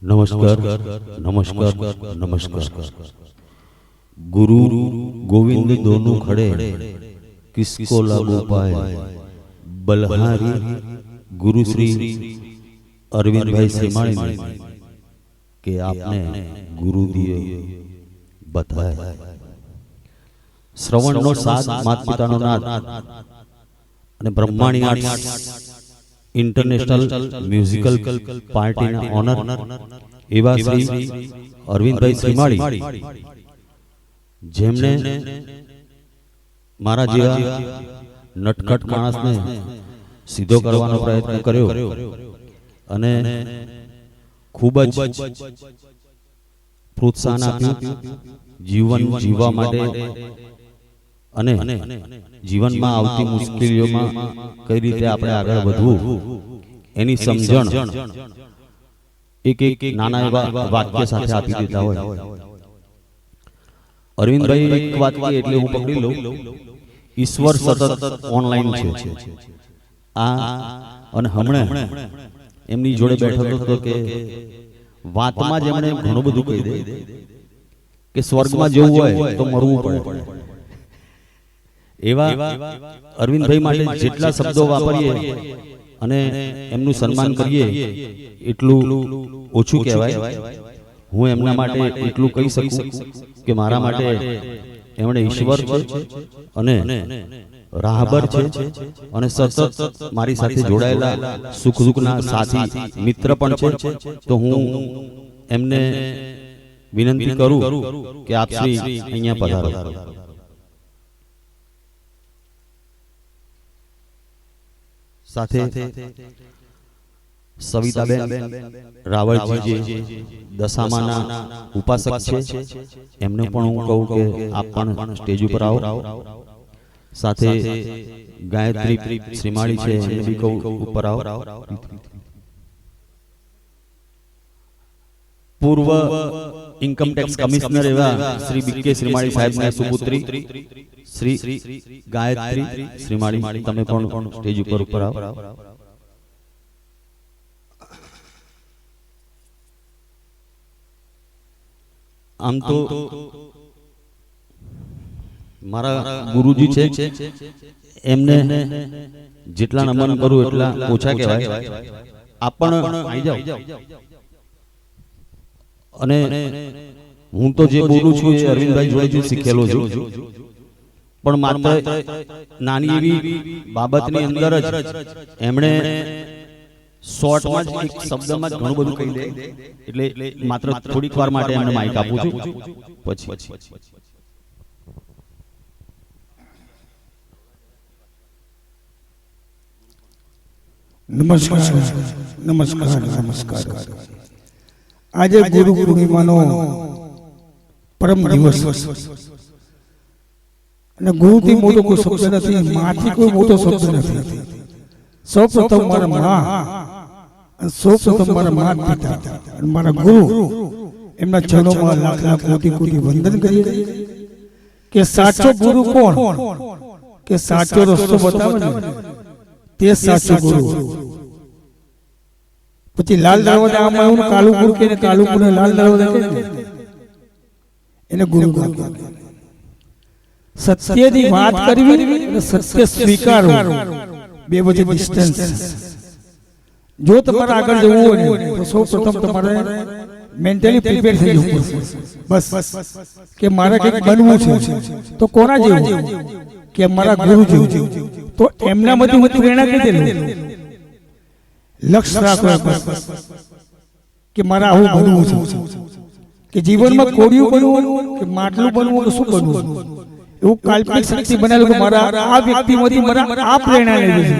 नमस्कार नमस्कार नमस्कार। गुरु गोविंद दोनों खड़े, किसको लागू पाए। बलहारी गुरु श्री अरविंद भाई श्रीमाणी के आपने गुरु दिए बताए। श्रवण नो साथ मात पिता नो नाथ અને Brahmani arts international musical party owner एवा श्री अरविंद भाई श्रीमाणी जेमने मारा जेवा नटखट माणस ने सीधो करवानो प्रयत्न कर्यो अने खूब ज प्रोत्साहन आप्युं जीवन जीवा माटे अने जीवन में आवती मुश्केलियों में कई रीते आपणे आगळ वधवुं एनी समझण एक एक नाना एवा वाक्य साथे आपी देता होय। अरविंद भाई एक बात कही एटले हूँ पकड़ी लऊं, ईश्वर सतत ऑनलाइन छे। आ अने हमणे एमनी जोड़े बैठो तो के वातमां ज एमणे घणुं बधुं कही दे के स्वर्गमां जवुं होय तो मरवुं पड़े। एवा अरविंद भाई माटे जेटला शब्दों वापरीए अने एमनुं सन्मान करीए एटલું ઓછું કહેવાય। હું એમના માટે એટલું કહી શકું કે મારા માટે એમણે ઈશ્વર છે અને રાહબર છે અને સતત મારી સાથે જોડાયેલા સુખ દુઃખના સાથી મિત્ર પણ છે। તો હું એમને વિનંતી કરું કે આપ શ્રી અહીંયા પધારો। साथे सविताबेन रावळजी जे दशामाना उपासक छे एमने पण हूँ कहूँ के आप पण स्टेज पर आओ। साथे गायत्री श्रीमाणी छे एमने भी कहूँ ऊपर आओ। पूर्व इनकम टैक्स कमिश्नर एवा श्री बीके श्रीमाणी साहेब ने सुपुत्री श्री गायत्री श्रीमाणी तमे पण स्टेज ऊपर आओ। आम तो मारा गुरुजी छे एमने जेटला नमन करूं एटला ओछा कहेवाय। आपण आई जाओ अने हूँ तो जे बोलू छुं ए अरविंद भाई जोड़े सीखेलो छुं पण मात्र नानी एवी बाबतनी अंदर ज एमणे शॉर्ट में एक शब्द में घणुं बधुं कही दे एटले मात्र थोड़ीक वार माटे एमणे माइक आपું છું પછી। नमस्कार नमस्कार नमस्कार। आज गुरु पूर्णिमा नो परम दिवस અને ગુરુથી મોટો કોઈ શબ્દ નથી, માથી કોઈ મોટો શબ્દ નથી। સૌ પ્રથમ મારા મા અને સૌ પ્રથમ મારા માતા પિતા અને મારા ગુરુ એમના ચરણોમાં લાખ લાખ કોટી કોટી વંદન કરીએ કે સાચો ગુરુ કોણ કે સાચો રસ્તો બતાવે ને તે સાચો ગુરુ। પછી લાલ દરવાજા આમાં એવું કાળું ગુરુ કે કાળું ગુરુ લાલ દરવાજા કે એને ગુરુ કહે। सत्यनी बात करवी અને સત્ય સ્વીકારવું બે વચ્ચે ડિસ્ટન્સ। જો તમારે આગળ જવું હોય તો સૌપ્રથમ તમારે મેન્ટલી પ્રિપેર થઈ જવું પડશે। બસ કે મારે કંઈક બનવું છે તો કોના જેવું કે મારા ગુરુ જેવું। તો એમનામાંથી હું પ્રેરણા કઈ દે લક્ષ્ય રાખો કે મારે આવું બનવું છે કે જીવનમાં કોડિયું બનવું કે માટલું બનવું કે શું બનવું। એવું કાલ્પનિક શક્તિ બનાવેલું કે મારા આ વ્યક્તિમાંથી મારા આ પ્રેરણા લેવી છે।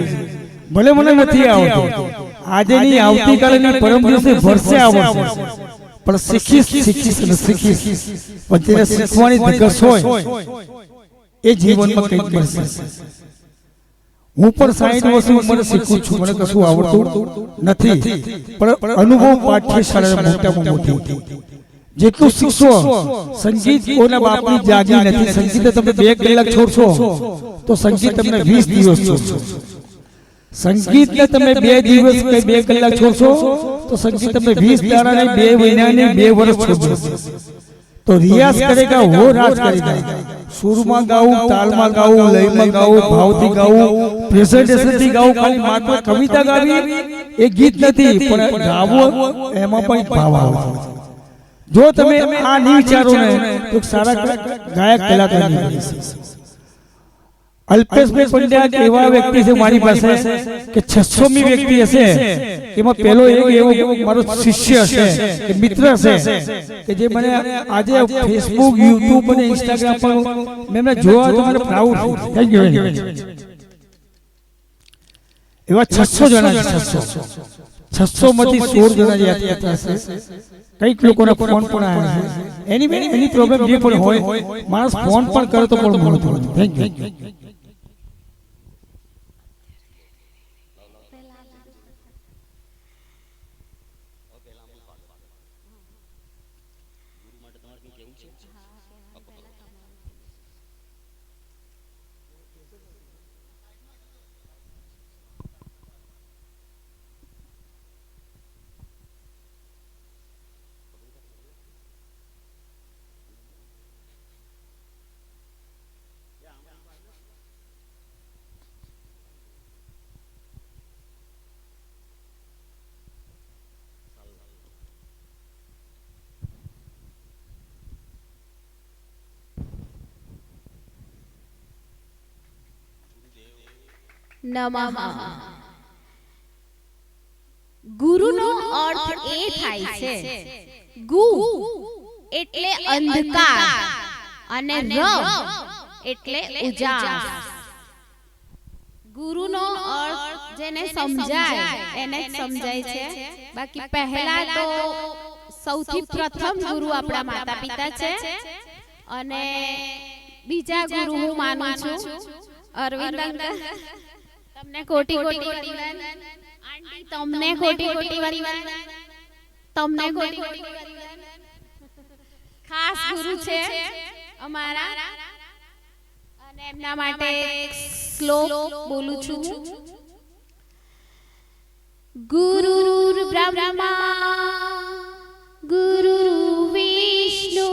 ભલે મને નથી આવતો આજે ની આવતીકાલે ની પરમ દિવસે વર્ષે આવશે પણ શીખીશ પણ તેને શીખવાની ધગશ હોય એ જીવનમાં કંઈક બનશે। હું પણ 60 વર્ષની ઉંમરે શીખું છું, મને કશું આવડતું નથી પણ અનુભવ પાઠ્યશાળાએ મોટામાં મોટી જેટલું શીખશો। સંગીત કોના બાપની જાગી નથી, સંગીત તમે 2 કલાક છોડશો તો સંગીત તમને 20 દિવસ છોડશો। સંગીતને તમે 2 દિવસ કે 2 કલાક છોડશો તો સંગીત તમે 20 દાડા ને 2 મહિના ને 2 વર્ષ છોડશો. તો રિયાઝ કરેગા वो राज करेगा. સુરમાં ગાવું, તાલમાં ગાવું, લયમાં ગાવું, ભાવથી ગાવું, પ્રેઝન્ટેશનથી ગાવું, ખાલી માત્ર કવિતા ગાવી એ ગીત નથી, પણ ગાવું એમાં પણ ભાવ આવે છે. જો તમે આ નહીં વિચારો ને તો સારા ગાયક કલાકાર નહીં બની શકશો. અલ્પેશભાઈ પંડ્યા એવા વ્યક્તિ છે મારી પાસે કે 600મી વ્યક્તિ હશે એમાં પહેલો એવો મારો શિષ્ય હશે કે મિત્ર હશે કે જે મને આજે ફેસબુક, યુટ્યુબ અને ઇન્સ્ટાગ્રામ પર મેં જોયા તો મને પ્રાઉડ છું. Thank you very much. એવા 600 જણા છે. 600 માંથી 16 જણા યાદ કરતા હશે. કઈક લોકોના ફોન પણ આવ્યા છે. એની પ્રોબ્લેમ જે પણ હોય માણસ ફોન પણ કરે તો પણ મળતો નથી. Thank you. નમઃ. ગુરુનો અર્થ એ થાય છે ગુ એટલે અંધકાર અને રવ એટલે ઉજાસ. ગુરુનો અર્થ જેને સમજાય એને જ સમજાય છે. બાકી પહેલા તો સૌથી પ્રથમ ગુરુ આપણા માતા પિતા છે અને બીજા ગુરુ હું માનું છું અરવિંદ અંકલ. તમને કોટી કોટી વંદન. આંટી તમને કોટી કોટી વંદન. તમને કોટી કોટી વંદન. ખાસ ગુરુ છે અમારા અને એમના માટે શ્લોક બોલું છું. ગુરુર બ્રહ્મા ગુરુર વિષ્ણુ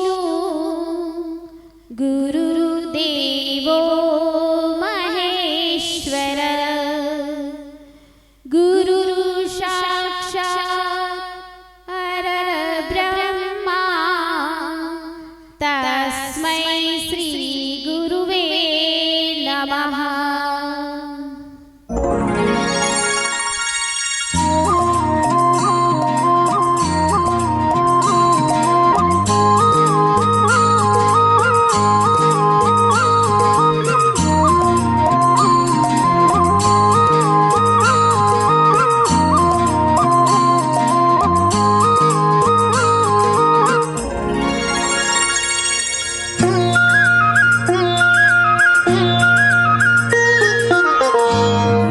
ગુરુર દેવો મહેશ્વર ગુરુર સાક્ષાત પરબ્રહ્મા તસ્મૈ શ્રી ગુરુવે નમઃ.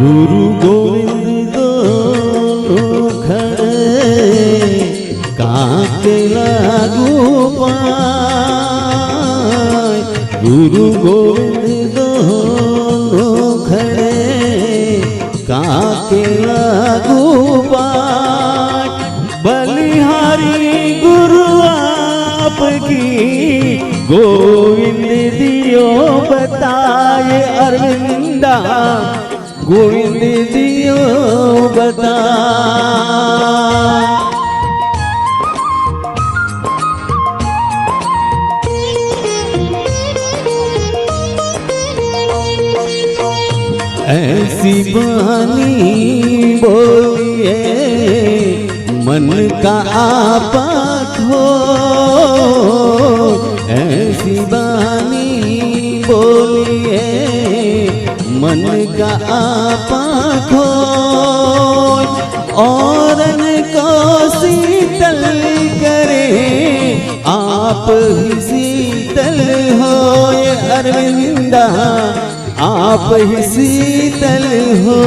गुरु गोविंद दोनों खड़े काके लागू पाए. गुरु गोविंद दोनों खड़े काके लागू पाए. बलिहारी गुरु आपकी गोविंद दियो बताए. अरविंदा गोविंद दियो बता. ऐसी बानी बोलिए मन का आपा खो. ऐसी बानी बोलिए मन का आपा खो. औरन को शीतल करे आप ही शीतल हो. अरविंदा आप ही शीतल हो.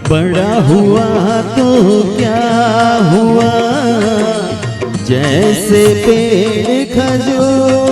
बड़ा हुआ तो क्या हुआ, जैसे पेड़ खजूर